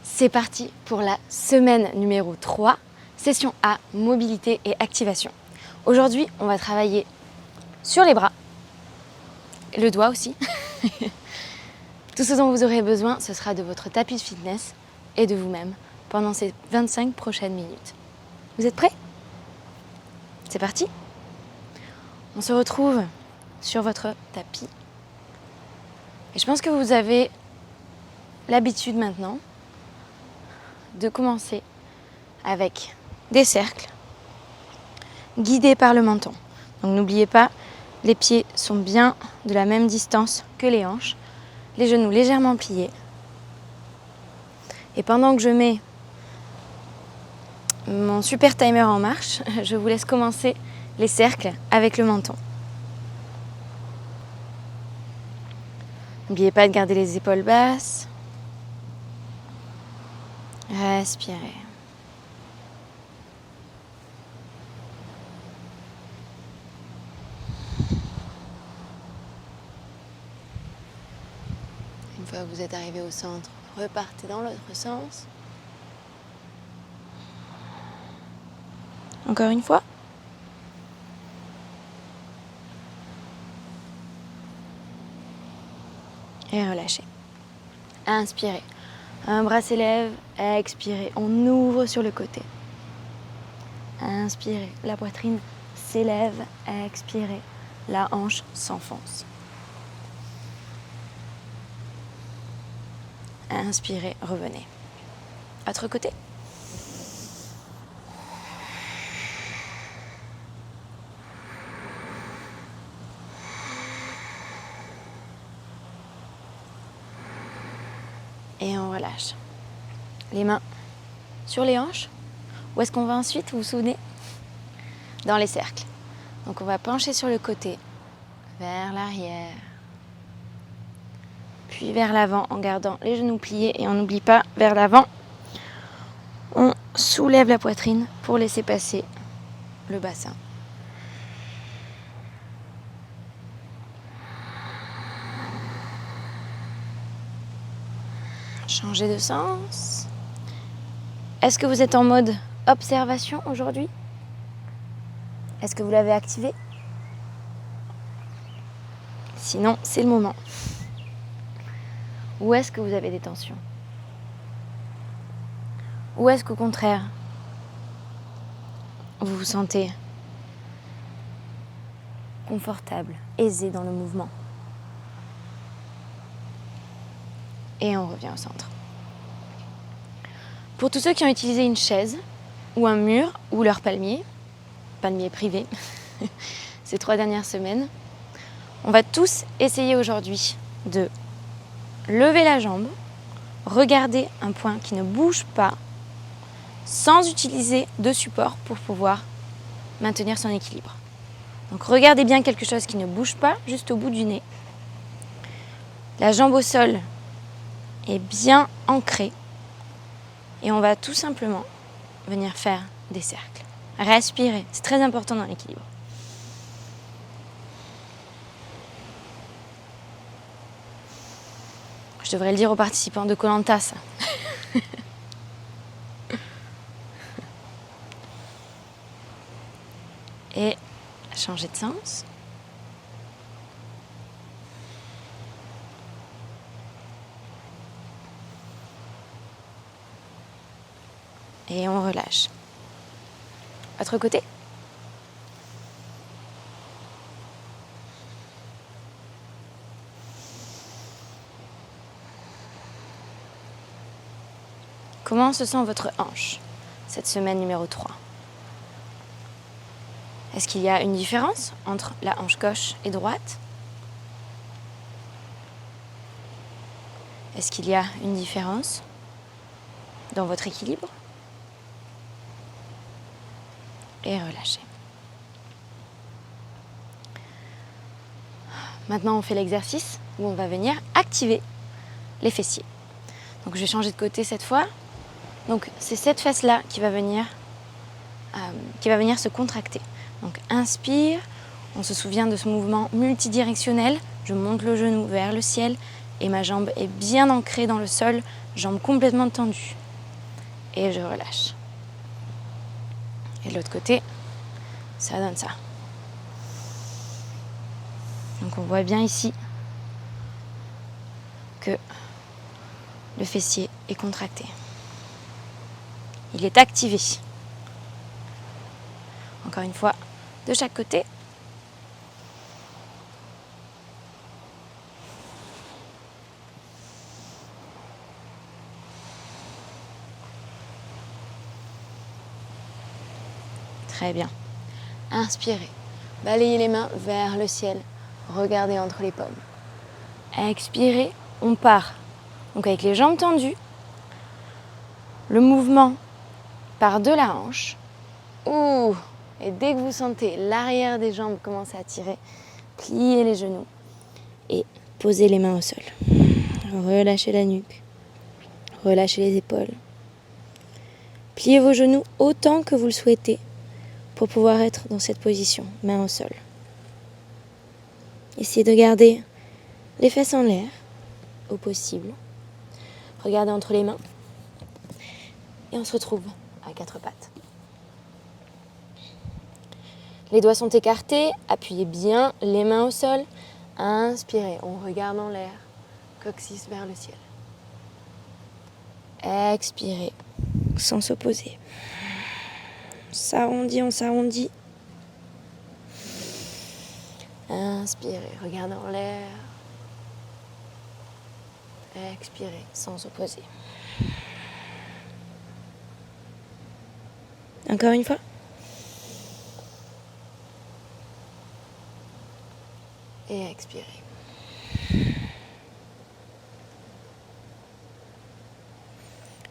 C'est parti pour la semaine numéro 3, session A, mobilité et activation. Aujourd'hui, on va travailler sur les bras, le doigt aussi. Tout ce dont vous aurez besoin, ce sera de votre tapis de fitness et de vous-même pendant ces 25 prochaines minutes. Vous êtes prêts? C'est parti. On se retrouve sur votre tapis. Et je pense que vous avez l'habitude maintenant de commencer avec des cercles guidés par le menton. Donc n'oubliez pas, les pieds sont bien de la même distance que les hanches, les genoux légèrement pliés. Et pendant que je mets mon super timer en marche, je vous laisse commencer les cercles avec le menton. N'oubliez pas de garder les épaules basses. Respirez. Une fois que vous êtes arrivé au centre, repartez dans l'autre sens. Encore une fois. Et relâchez. Inspirez. Un bras s'élève, expirez. On ouvre sur le côté. Inspirez. La poitrine s'élève, expirez. La hanche s'enfonce. Inspirez, revenez. Autre côté. Et on relâche. Les mains sur les hanches. Où est-ce qu'on va ensuite, vous vous souvenez? Dans les cercles. Donc on va pencher sur le côté, vers l'arrière, puis vers l'avant en gardant les genoux pliés et on n'oublie pas, vers l'avant, on soulève la poitrine pour laisser passer le bassin. Changez de sens. Est-ce que vous êtes en mode observation aujourd'hui? Est-ce que vous l'avez activé? Sinon, c'est le moment. Où est-ce que vous avez des tensions? Ou est-ce qu'au contraire, vous vous sentez confortable, aisé dans le mouvement? Et on revient au centre. Pour tous ceux qui ont utilisé une chaise ou un mur ou leur palmier privé, ces 3 dernières semaines, on va tous essayer aujourd'hui de lever la jambe, regarder un point qui ne bouge pas, sans utiliser de support pour pouvoir maintenir son équilibre. Donc regardez bien quelque chose qui ne bouge pas, juste au bout du nez. La jambe au sol est bien ancrée. Et on va tout simplement venir faire des cercles. Respirez, c'est très important dans l'équilibre. Je devrais le dire aux participants de Koh Lanta, ça. Et changer de sens. Et on relâche. Autre côté. Comment se sent votre hanche cette semaine numéro 3? Est-ce qu'il y a une différence entre la hanche gauche et droite? Est-ce qu'il y a une différence dans votre équilibre? Et relâchez. Maintenant, on fait l'exercice où on va venir activer les fessiers. Donc, je vais changer de côté cette fois. Donc, c'est cette fesse-là qui va venir se contracter. Donc, inspire. On se souvient de ce mouvement multidirectionnel. Je monte le genou vers le ciel et ma jambe est bien ancrée dans le sol, jambe complètement tendue. Et je relâche. Et de l'autre côté, ça donne ça. Donc on voit bien ici que le fessier est contracté. Il est activé. Encore une fois, de chaque côté. Très bien. Inspirez. Balayez les mains vers le ciel. Regardez entre les pommes. Expirez. On part. Donc avec les jambes tendues. Le mouvement part de la hanche. Ouh. Et dès que vous sentez l'arrière des jambes commencer à tirer, pliez les genoux et posez les mains au sol. Relâchez la nuque. Relâchez les épaules. Pliez vos genoux autant que vous le souhaitez pour pouvoir être dans cette position, main au sol. Essayez de garder les fesses en l'air au possible. Regardez entre les mains. Et on se retrouve à quatre pattes. Les doigts sont écartés, appuyez bien les mains au sol. Inspirez, on regarde en l'air, coccyx vers le ciel. Expirez, sans s'opposer. S'arrondit, on s'arrondit. Inspirez, regardez en l'air. Expirez, sans s'opposer. Encore une fois. Et expirez.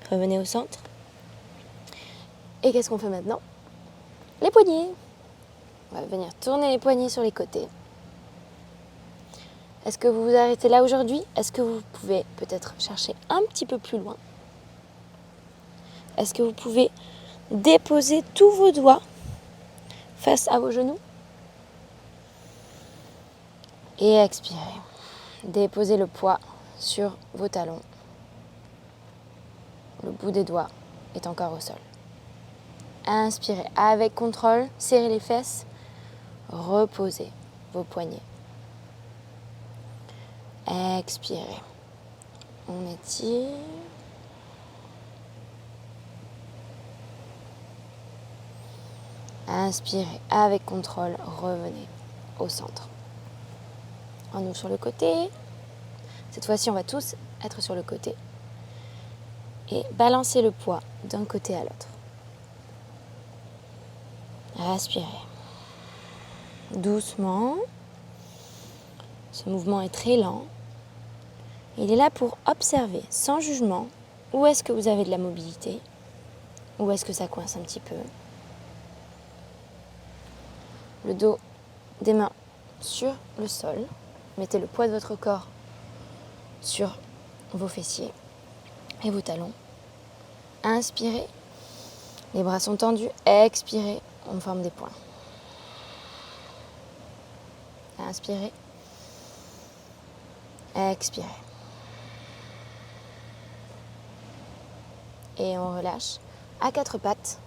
Revenez au centre. Et qu'est-ce qu'on fait maintenant? Les poignets. On va venir tourner les poignets sur les côtés. Est-ce que vous vous arrêtez là aujourd'hui? Est-ce que vous pouvez peut-être chercher un petit peu plus loin? Est-ce que vous pouvez déposer tous vos doigts face à vos genoux? Et expirez. Déposez le poids sur vos talons. Le bout des doigts est encore au sol. Inspirez avec contrôle, serrez les fesses, reposez vos poignets. Expirez. On étire. Inspirez avec contrôle, revenez au centre. On ouvre sur le côté. Cette fois-ci, on va tous être sur le côté. Et balancer le poids d'un côté à l'autre. Respirez. Doucement. Ce mouvement est très lent. Il est là pour observer, sans jugement, où est-ce que vous avez de la mobilité, où est-ce que ça coince un petit peu. Le dos des mains sur le sol. Mettez le poids de votre corps sur vos fessiers et vos talons. Inspirez. Les bras sont tendus. Expirez. On forme des points. Inspirez. Expirez. Et on relâche à quatre pattes.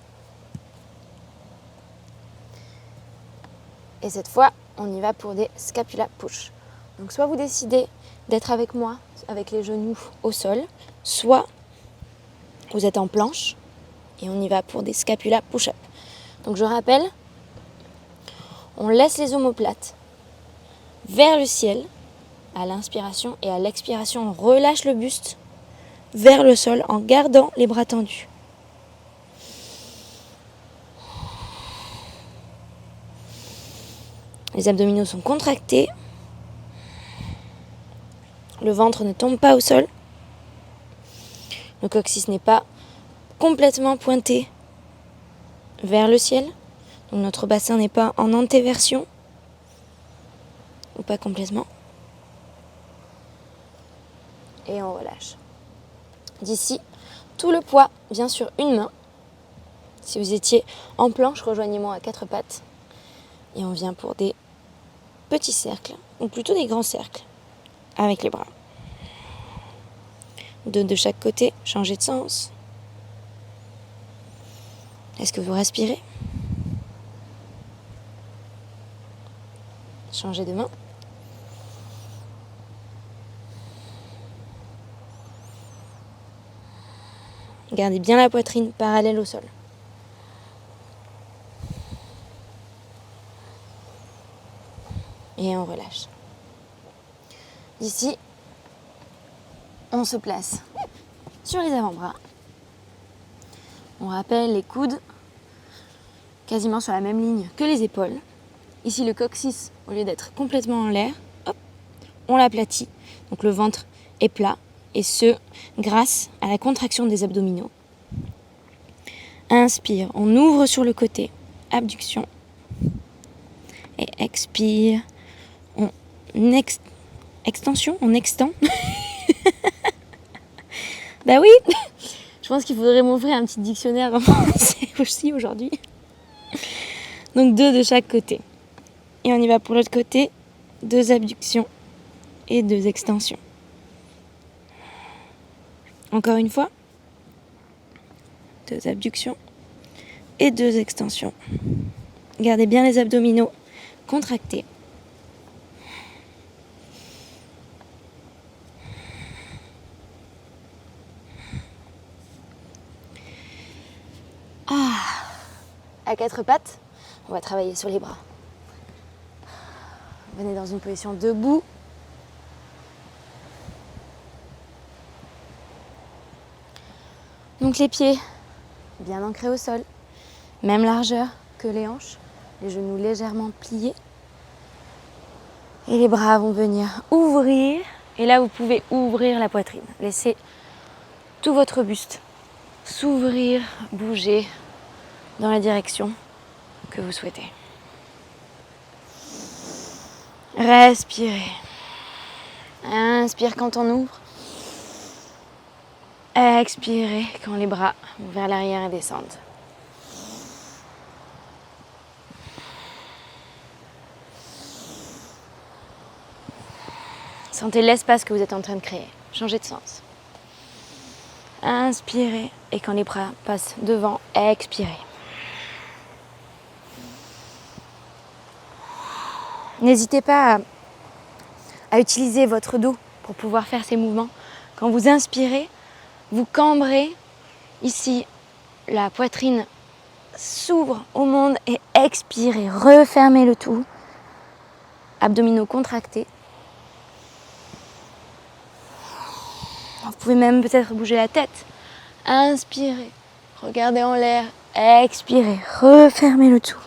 Et cette fois, on y va pour des scapula push. Donc soit vous décidez d'être avec moi, avec les genoux au sol, soit vous êtes en planche et on y va pour des scapula push-up. Donc je rappelle, on laisse les omoplates vers le ciel à l'inspiration et à l'expiration, on relâche le buste vers le sol en gardant les bras tendus. Les abdominaux sont contractés. Le ventre ne tombe pas au sol. Le coccyx n'est pas complètement pointé vers le ciel. Donc notre bassin n'est pas en antéversion. Ou pas complètement. Et on relâche. D'ici, tout le poids vient sur une main. Si vous étiez en planche, rejoignez-moi à quatre pattes. Et on vient pour des petits cercles, ou plutôt des grands cercles, avec les bras. 2 de chaque côté, changez de sens. Est-ce que vous respirez? Changez de main. Gardez bien la poitrine parallèle au sol. Et on relâche. D'ici, on se place sur les avant-bras. On rappelle les coudes quasiment sur la même ligne que les épaules. Ici, le coccyx, au lieu d'être complètement en l'air, hop, on l'aplatit. Donc le ventre est plat, et ce, grâce à la contraction des abdominaux. Inspire, on ouvre sur le côté, abduction. Et expire, on extension, on extend. Bah oui, je pense qu'il faudrait m'offrir un petit dictionnaire en français aussi aujourd'hui. Donc 2 de chaque côté. Et on y va pour l'autre côté, 2 abductions et 2 extensions. Encore une fois, 2 abductions et 2 extensions. Gardez bien les abdominaux contractés. À 4 pattes, on va travailler sur les bras. Venez dans une position debout. Donc les pieds bien ancrés au sol, même largeur que les hanches, les genoux légèrement pliés. Et les bras vont venir ouvrir. Et là, vous pouvez ouvrir la poitrine. Laissez tout votre buste s'ouvrir, bouger dans la direction que vous souhaitez. Respirez. Inspire quand on ouvre. Expirez quand les bras vont vers l'arrière et descendent. Sentez l'espace que vous êtes en train de créer. Changez de sens. Inspirez et quand les bras passent devant, expirez. N'hésitez pas à utiliser votre dos pour pouvoir faire ces mouvements. Quand vous inspirez, vous cambrez. Ici, la poitrine s'ouvre au monde et expirez. Refermez le tout. Abdominaux contractés. Vous pouvez même peut-être bouger la tête. Inspirez. Regardez en l'air. Expirez. Refermez le tout.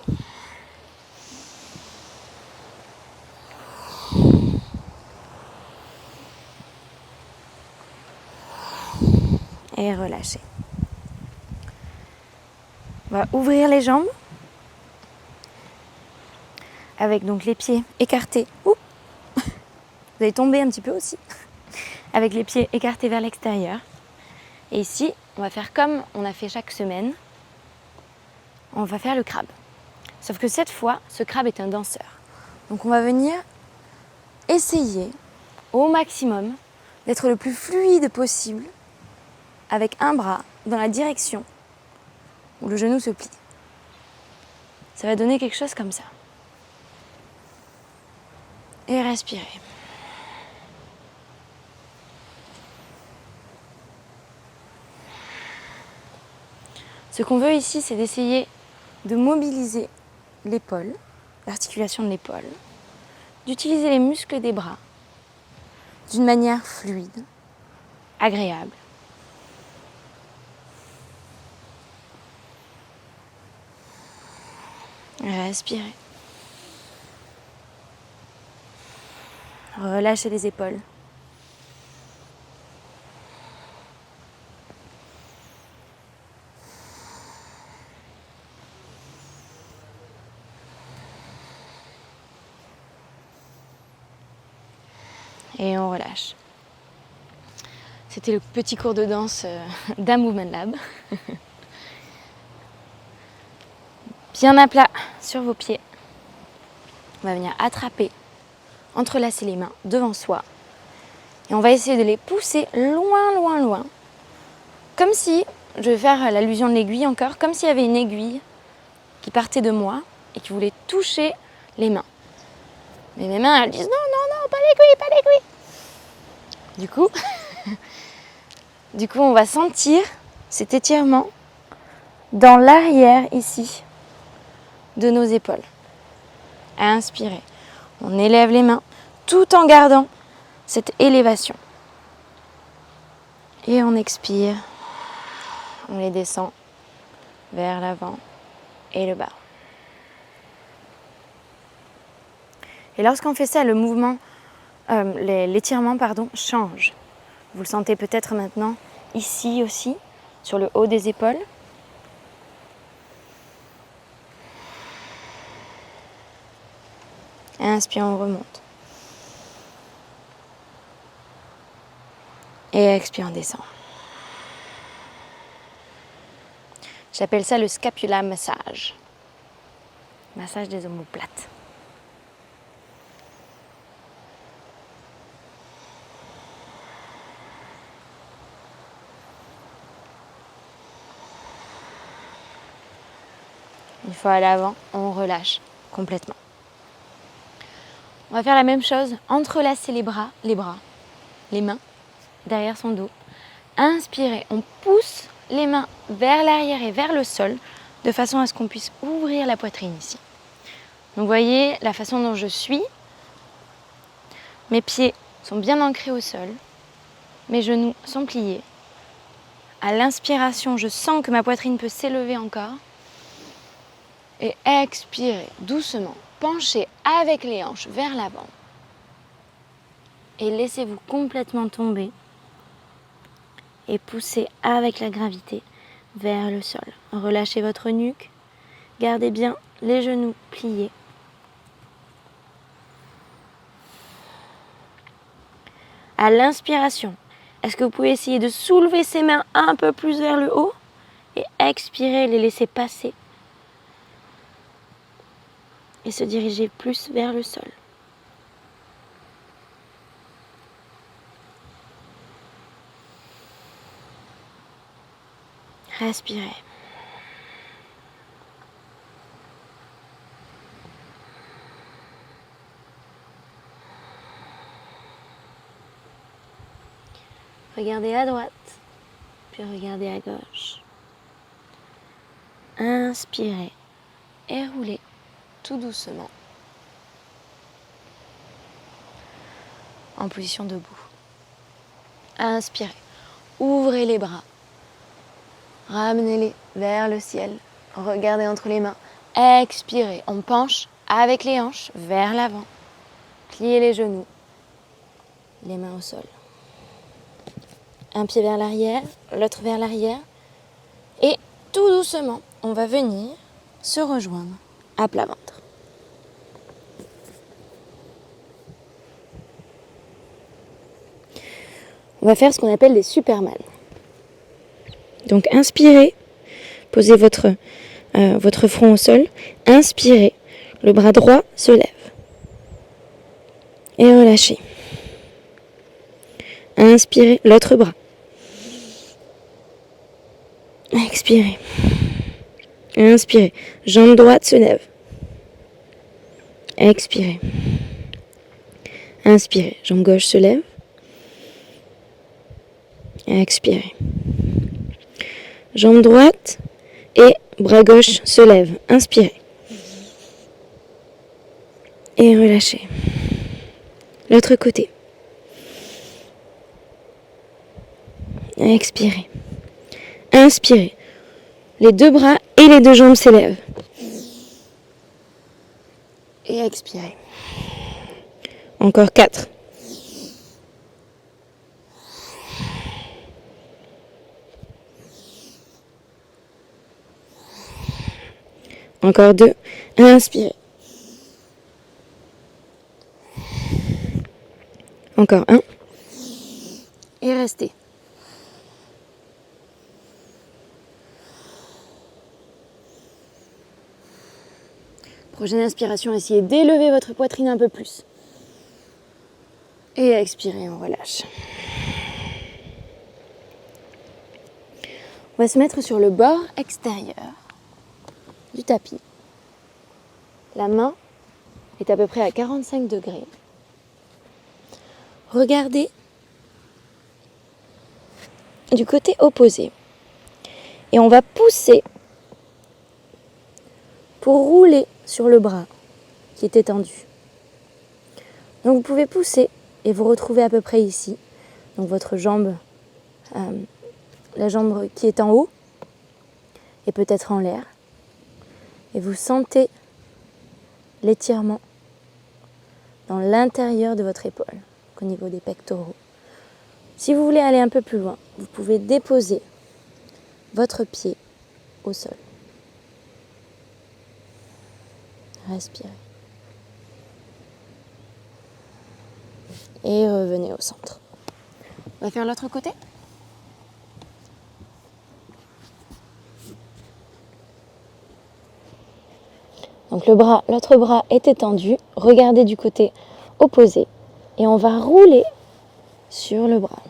Et relâchez. On va ouvrir les jambes avec donc les pieds écartés. Ouh, vous allez tomber un petit peu aussi. Avec les pieds écartés vers l'extérieur. Et ici, on va faire comme on a fait chaque semaine. On va faire le crabe. Sauf que cette fois, ce crabe est un danseur. Donc on va venir essayer au maximum d'être le plus fluide possible avec un bras dans la direction où le genou se plie. Ça va donner quelque chose comme ça. Et respirez. Ce qu'on veut ici, c'est d'essayer de mobiliser l'épaule, l'articulation de l'épaule, d'utiliser les muscles des bras d'une manière fluide, agréable. Respirez. Relâchez les épaules. Et on relâche. C'était le petit cours de danse d'un Movement Lab. Bien à plat sur vos pieds. On va venir attraper, entrelacer les mains devant soi Et on va essayer de les pousser loin, loin, loin. Comme si, je vais faire l'allusion de l'aiguille encore, comme s'il y avait une aiguille qui partait de moi et qui voulait toucher les mains. Mais mes mains, elles disent non, non, non, pas l'aiguille, pas l'aiguille. Du coup, on va sentir cet étirement dans l'arrière ici de nos épaules. À inspirer, on élève les mains tout en gardant cette élévation. Et on expire, on les descend vers l'avant et le bas. Et lorsqu'on fait ça, le mouvement, l'étirement, change. Vous le sentez peut-être maintenant ici aussi, sur le haut des épaules. Inspire, on remonte. Et expire, on descend. J'appelle ça le scapula massage. Massage des omoplates. Une fois à l'avant, on relâche complètement. On va faire la même chose, entrelacer les mains, derrière son dos. Inspirez, on pousse les mains vers l'arrière et vers le sol, de façon à ce qu'on puisse ouvrir la poitrine ici. Donc vous voyez la façon dont je suis. Mes pieds sont bien ancrés au sol, mes genoux sont pliés. À l'inspiration, je sens que ma poitrine peut s'élever encore. Et expirez doucement, penchez avec les hanches vers l'avant. Et laissez-vous complètement tomber. Et poussez avec la gravité vers le sol. Relâchez votre nuque. Gardez bien les genoux pliés. À l'inspiration, est-ce que vous pouvez essayer de soulever ces mains un peu plus vers le haut et expirer, les laisser passer et se diriger plus vers le sol. Respirez. Regardez à droite, puis regardez à gauche. Inspirez et roulez tout doucement en position debout. Inspirez, ouvrez les bras, ramenez-les vers le ciel, regardez entre les mains. Expirez, on penche avec les hanches vers l'avant, pliez les genoux, les mains au sol. Un pied vers l'arrière, l'autre vers l'arrière. Et tout doucement, on va venir se rejoindre à plat ventre. On va faire ce qu'on appelle des Superman. Donc inspirez, posez votre front au sol. Inspirez, le bras droit se lève. Et relâchez. Inspirez, l'autre bras. Expirez. Inspirez. Jambe droite se lève. Expirez. Inspirez. Jambe gauche se lève. Expirez. Jambe droite et bras gauche se lève. Inspirez. Et relâchez. L'autre côté. Expirez. Inspirez. Les deux bras et les deux jambes s'élèvent. Et expirez. Encore 4. Encore 2. Inspirez. Encore 1. Et restez. Prochaine inspiration, essayez d'élever votre poitrine un peu plus. Et expirez, on relâche. On va se mettre sur le bord extérieur du tapis. La main est à peu près à 45 degrés. Regardez du côté opposé. Et on va pousser pour rouler sur le bras qui est étendu. Donc vous pouvez pousser et vous retrouver à peu près ici. Donc votre jambe, la jambe qui est en haut et peut-être en l'air. Et vous sentez l'étirement dans l'intérieur de votre épaule, au niveau des pectoraux. Si vous voulez aller un peu plus loin, vous pouvez déposer votre pied au sol. Respirez. Et revenez au centre. On va faire l'autre côté. Donc l'autre bras est étendu. Regardez du côté opposé. Et on va rouler sur le bras.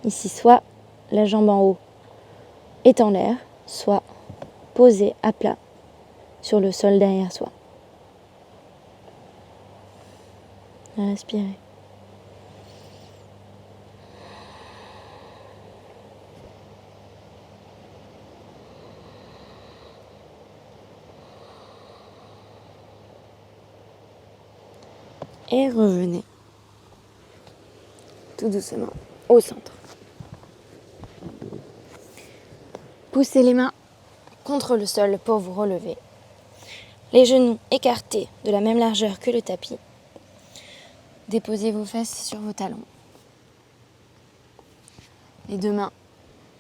Ici, soit la jambe en haut est en l'air, soit posée à plat sur le sol derrière soi. Respirez. Et revenez tout doucement au centre. Poussez les mains contre le sol pour vous relever. Les genoux écartés de la même largeur que le tapis. Déposez vos fesses sur vos talons. Les deux mains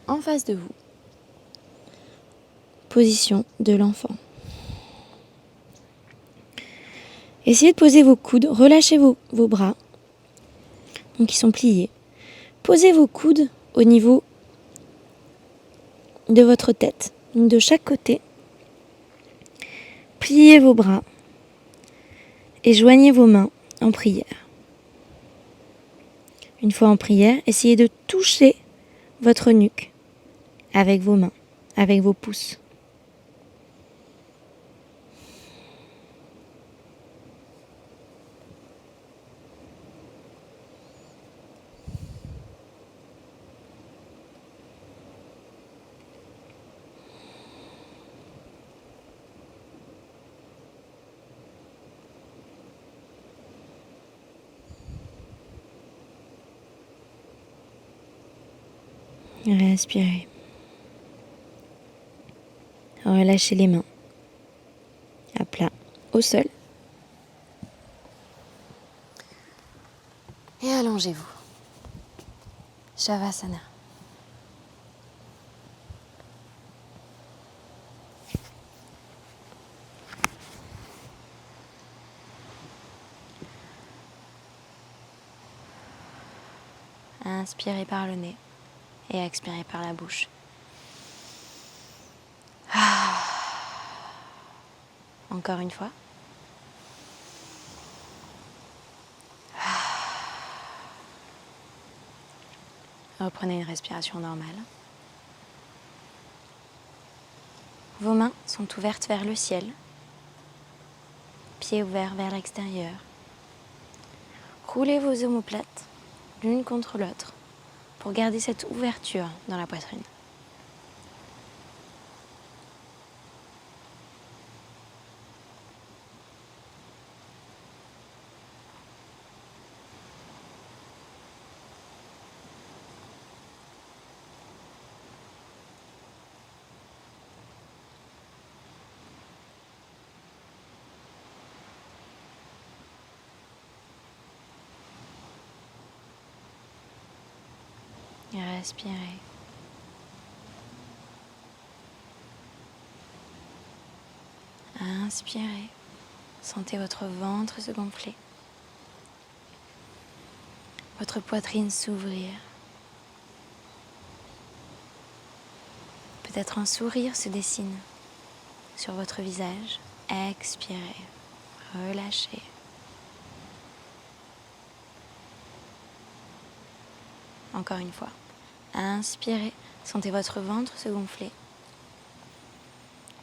en face de vous. Position de l'enfant. Essayez de poser vos coudes, relâchez vos bras, donc ils sont pliés. Posez vos coudes au niveau de votre tête, donc de chaque côté. Pliez vos bras et joignez vos mains en prière. Une fois en prière, essayez de toucher votre nuque avec vos mains, avec vos pouces. Respirez. Relâchez les mains à plat au sol. Et allongez-vous. Shavasana. Inspirez par le nez et expirez par la bouche. Encore une fois. Reprenez une respiration normale. Vos mains sont ouvertes vers le ciel, pieds ouverts vers l'extérieur. Roulez vos omoplates l'une contre l'autre pour garder cette ouverture dans la poitrine. Et respirez. Inspirez. Sentez votre ventre se gonfler. Votre poitrine s'ouvrir. Peut-être un sourire se dessine sur votre visage. Expirez. Relâchez. encore une fois. Inspirez, sentez votre ventre se gonfler,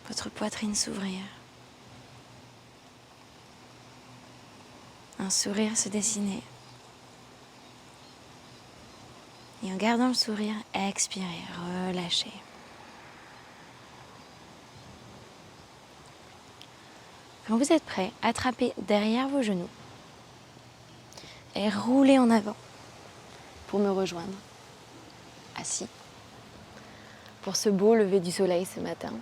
votre poitrine s'ouvrir, un sourire se dessiner. Et en gardant le sourire, expirez, relâchez. Quand vous êtes prêt, attrapez derrière vos genoux et roulez en avant pour me rejoindre, assis, pour ce beau lever du soleil ce matin.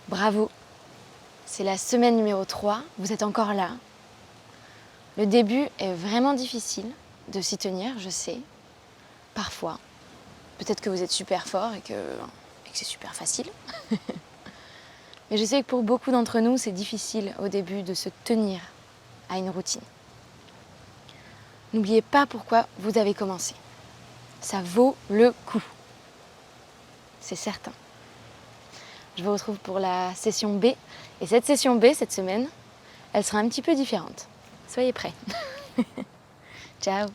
Bravo, c'est la semaine numéro 3, vous êtes encore là. Le début est vraiment difficile de s'y tenir, je sais, parfois. Peut-être que vous êtes super fort et que c'est super facile. Mais je sais que pour beaucoup d'entre nous, c'est difficile au début de se tenir à une routine. N'oubliez pas pourquoi vous avez commencé. Ça vaut le coup. C'est certain. Je vous retrouve pour la session B. Et cette session B, cette semaine, elle sera un petit peu différente. Soyez prêts. Ciao.